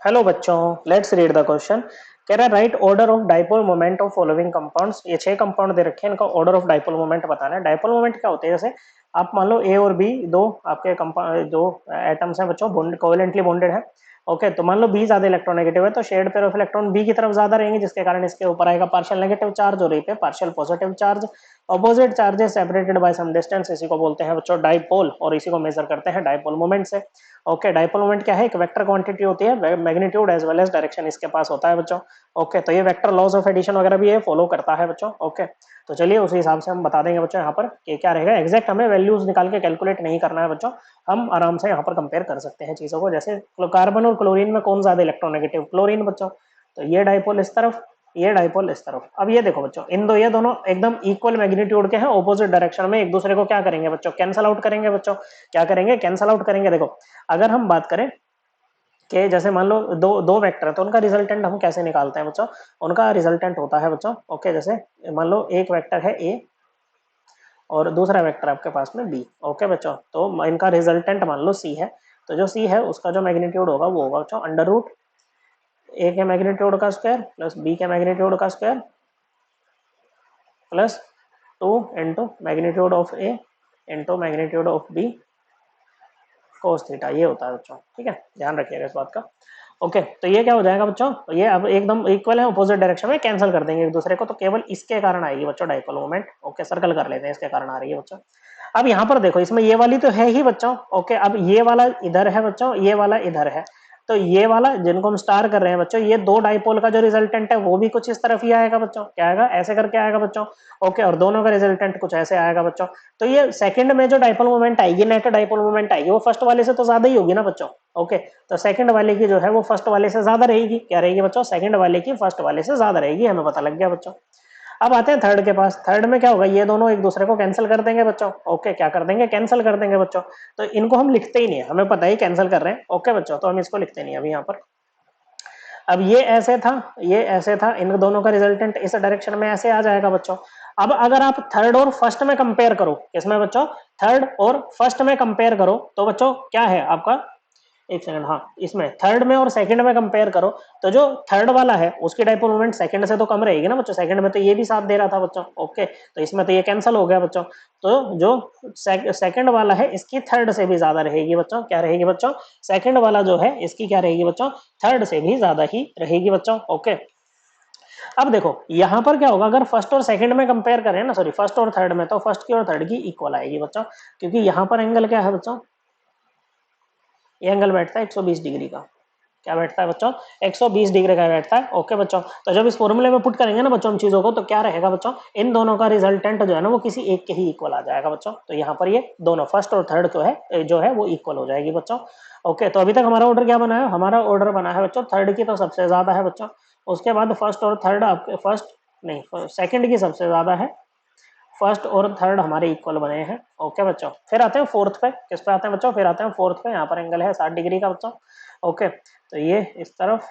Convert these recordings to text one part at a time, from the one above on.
Hello बच्चों, let's read the question. कह रहा है right order of dipole moment of following compounds. ये 6 कंपाउंड दे रखे हैं, इनका ऑर्डर ऑफ डाइपोल मोमेंट बताना है। डाइपोल मोमेंट क्या होते हैं? जैसे आप मान लो ए और बी दो आपके कंपाउंड दो एटम्स हैं बच्चों, बॉन्ड कोवेलेंटली बॉन्डेड है। ओके, तो मान लो बी ज्यादा इलेक्ट्रोनेगेटिव है तो shared pair of electron B की तरफ ज्यादा रहेंगे, जिसके कारण इसके ऊपर आएगा पार्शियल नेगेटिव चार्ज और पे partial positive charge. Opposite charges separated by some distance, इसी को बोलते हैं बच्चों डाइपोल, और इसी को मेजर करते हैं डाइपोल मोमेंट से। ओके, डाइपोल मोमेंट क्या है? एक वेक्टर क्वांटिटी होती है, magnitude as well as direction इसके पास होता है बच्चों। ओके, तो ये वेक्टर लॉज ऑफ एडिशन वगैरह भी ये फॉलो करता है बच्चों। ओके, तो चलिए उसी हिसाब से हम बता देंगे बच्चों यहाँ पर कि क्या रहेगा। एग्जैक्ट हमें वैल्यूज निकाल के कैलकुलेट नहीं करना है बच्चों, हम आराम से यहाँ पर कंपेयर कर सकते हैं चीजों को। जैसे कार्बन और क्लोरीन में कौन ज्यादा इलेक्ट्रोनेगेटिव? क्लोरीन बच्चों। तो ये डाइपोल इस तरफ, ये डाइपोल इस तरफ। अब ये देखो बच्चों, ये दोनों एकदम इक्वल मैग्नीट्यूड के हैं, ऑपोजिट डायरेक्शन में एक दूसरे को क्या करेंगे बच्चों? कैंसल आउट करेंगे बच्चों। क्या करेंगे? कैंसल आउट करेंगे। देखो, अगर हम बात करें कि जैसे मान लो दो दो वेक्टर है तो उनका रिजल्टेंट हम कैसे निकालते हैं बच्चों? उनका रिजल्टेंट होता है बच्चों, ओके, जैसे मान लो एक वेक्टर है ए और दूसरा वेक्टर आपके पास में बी। ओके बच्चों, तो इनका रिजल्टेंट मान लो सी है, तो जो सी है उसका जो मैग्नीट्यूड होगा वो होगा बच्चों अंडर रूट ए के मैग्नीट्यूड का स्क्वायर प्लस बी के मैग्नीट्यूड का square plus 2 into magnitude of A into magnitude of B cos theta. ये होता है बच्चों, ठीक है, ध्यान रखिएगा इस बात का। ओके, तो ये क्या हो जाएगा बच्चों? तो ये अब एकदम इक्वल है, अपोजिट डायरेक्शन में कैंसिल कर देंगे एक दूसरे को, तो केवल इसके कारण आएगी बच्चों डाइपोल मोमेंट। ओके, सर्कल कर लेते हैं, इसके कारण आ रही है बच्चों। अब यहाँ पर देखो, इसमें ये वाली तो है ही बच्चों। ओके, अब ये वाला इधर है बच्चों, ये वाला इधर है, तो ये वाला जिनको हम स्टार कर रहे हैं बच्चों, ये दो डाइपोल का जो रिजल्टेंट है वो भी कुछ इस तरफ ही आएगा बच्चों। क्या आएगा? ऐसे करके आएगा बच्चों। ओके, और दोनों का रिजल्टेंट कुछ ऐसे आएगा बच्चों। तो ये सेकंड में जो डाइपोल मोमेंट आएगी, नेट डाइपोल मोमेंट आएगी, वो फर्स्ट वाले से तो ज्यादा ही होगी ना बच्चों। ओके, तो सेकंड वाले की जो है वो फर्स्ट वाले से ज्यादा रहेगी। क्या रहेगी बच्चों? सेकंड वाले की फर्स्ट वाले से ज्यादा रहेगी, हमें पता लग गया बच्चों। अब आते हैं थर्ड के पास। थर्ड में क्या होगा? ये दोनों एक दूसरे को कैंसिल कर देंगे बच्चों। ओके, क्या कर देंगे? कैंसिल कर देंगे बच्चों। तो इनको हम लिखते ही नहीं है, हमें पता ही कैंसिल कर रहे हैं। ओके बच्चों, तो हम इसको लिखते नहीं अभी यहाँ पर। अब ये ऐसे था, ये ऐसे था, इन दोनों का रिजल्टेंट इस डायरेक्शन में ऐसे आ जाएगा बच्चों। अब अगर आप थर्ड और फर्स्ट में कंपेयर करो, किसमें बच्चों? थर्ड और फर्स्ट में कंपेयर करो, तो बच्चों क्या है आपका? एक सेकंड, हाँ, इसमें थर्ड में और सेकंड में कंपेयर करो, तो जो थर्ड वाला है उसकी डाइपोल मोमेंट सेकंड से तो कम रहेगी ना बच्चों। सेकंड में तो ये भी साथ दे रहा था बच्चों। ओके, तो इसमें तो ये कैंसिल हो गया बच्चों। तो जो सेकंड वाला है इसकी थर्ड से भी ज्यादा रहेगी बच्चों। क्या रहेगी बच्चों? सेकंड वाला जो है इसकी क्या रहेगी बच्चों? थर्ड से भी ज्यादा ही रहेगी बच्चों। ओके, अब देखो यहाँ पर क्या होगा, अगर फर्स्ट और सेकंड में कंपेयर करें ना, सॉरी, फर्स्ट और थर्ड में, तो फर्स्ट की और थर्ड की इक्वल आएगी बच्चों, क्योंकि यहाँ पर एंगल क्या है बच्चों? ये एंगल बैठता है 120 डिग्री का। क्या बैठता है बच्चों? 120 डिग्री का बैठता है। ओके बच्चों, तो जब इस फॉर्मूले में पुट करेंगे ना बच्चों हम चीजों को, तो क्या रहेगा बच्चों? इन दोनों का रिजल्टेंट जो है ना वो किसी एक के ही इक्वल आ जाएगा बच्चों। तो यहाँ पर ये दोनों फर्स्ट और थर्ड जो है वो इक्वल हो जाएगी बच्चों। ओके, तो अभी तक हमारा ऑर्डर क्या बना है? हमारा ऑर्डर बना है बच्चों थर्ड की तो सबसे ज्यादा है बच्चों, उसके बाद फर्स्ट और थर्ड आपके फर्स्ट नहीं सेकंड की सबसे ज्यादा है, फर्स्ट और थर्ड हमारे इक्वल बने हैं। ओके बच्चों, फिर आते हैं फोर्थ पे। किस पे आते हैं बच्चों? फिर आते हैं फोर्थ पे। यहाँ पर एंगल है 60 डिग्री का बच्चों। ओके, तो ये इस तरफ,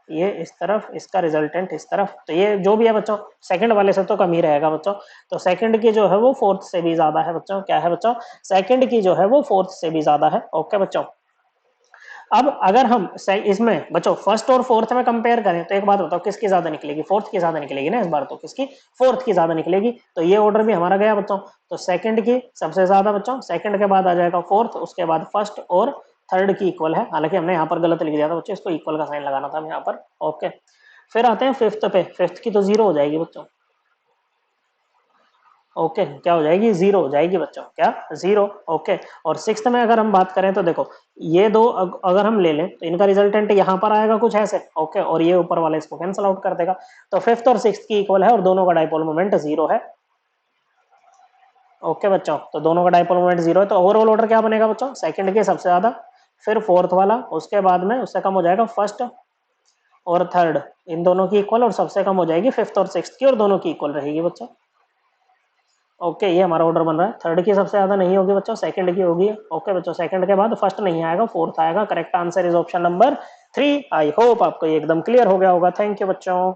ये इस तरफ, इसका रिजल्टेंट इस तरफ, तो ये जो भी है बच्चों सेकंड वाले से तो कम ही रहेगा बच्चों। तो सेकंड की जो है वो फोर्थ से भी ज्यादा है बच्चों। क्या है बच्चों? सेकंड की जो है वो फोर्थ से भी ज्यादा है। ओके बच्चों, अब अगर हम इसमें बच्चों फर्स्ट और फोर्थ में कंपेयर करें, तो एक बात बताओ, किसकी ज्यादा निकलेगी? फोर्थ की ज्यादा निकलेगी ना इस बार, तो किसकी? फोर्थ की ज्यादा निकलेगी। तो ये ऑर्डर भी हमारा गया बच्चों। तो सेकंड की सबसे ज्यादा बच्चों, सेकंड के बाद आ जाएगा फोर्थ, उसके बाद फर्स्ट और थर्ड की इक्वल है। हालांकि हमने यहाँ पर गलत लिख दिया था बच्चों, इसको इक्वल का साइन लगाना था यहाँ पर। ओके, फिर आते हैं फिफ्थ पे। फिफ्थ की तो जीरो हो जाएगी बच्चों। ओके, क्या हो जाएगी? जीरो हो जाएगी बच्चों। क्या? जीरो। ओके, और सिक्स्थ में अगर हम बात करें तो देखो, ये दो अगर हम ले लें तो इनका रिजल्टेंट यहाँ पर आएगा कुछ ऐसे। ओके, और ये ऊपर वाला इसको कैंसिल आउट कर देगा। तो फिफ्थ और सिक्स्थ की इक्वल है और दोनों का डाइपोल मोमेंट जीरो है। ओके बच्चों, तो दोनों का डाइपोल मोमेंट जीरो है, तो ओवरऑल ऑर्डर क्या बनेगा बच्चों? सेकंड के सबसे ज्यादा, फिर फोर्थ वाला, उसके बाद में उससे कम हो जाएगा फर्स्ट और थर्ड, इन दोनों की इक्वल, और सबसे कम हो जाएगी फिफ्थ और सिक्स्थ की, और दोनों की इक्वल रहेगी बच्चों। ओके, ये हमारा ऑर्डर बन रहा है। थर्ड की सबसे ज्यादा नहीं होगी बच्चों, सेकंड की होगी। ओके बच्चों, सेकंड के बाद फर्स्ट नहीं आएगा, फोर्थ आएगा। Correct answer is option number 3। I hope आपको ये एकदम क्लियर हो गया होगा। थैंक यू बच्चों।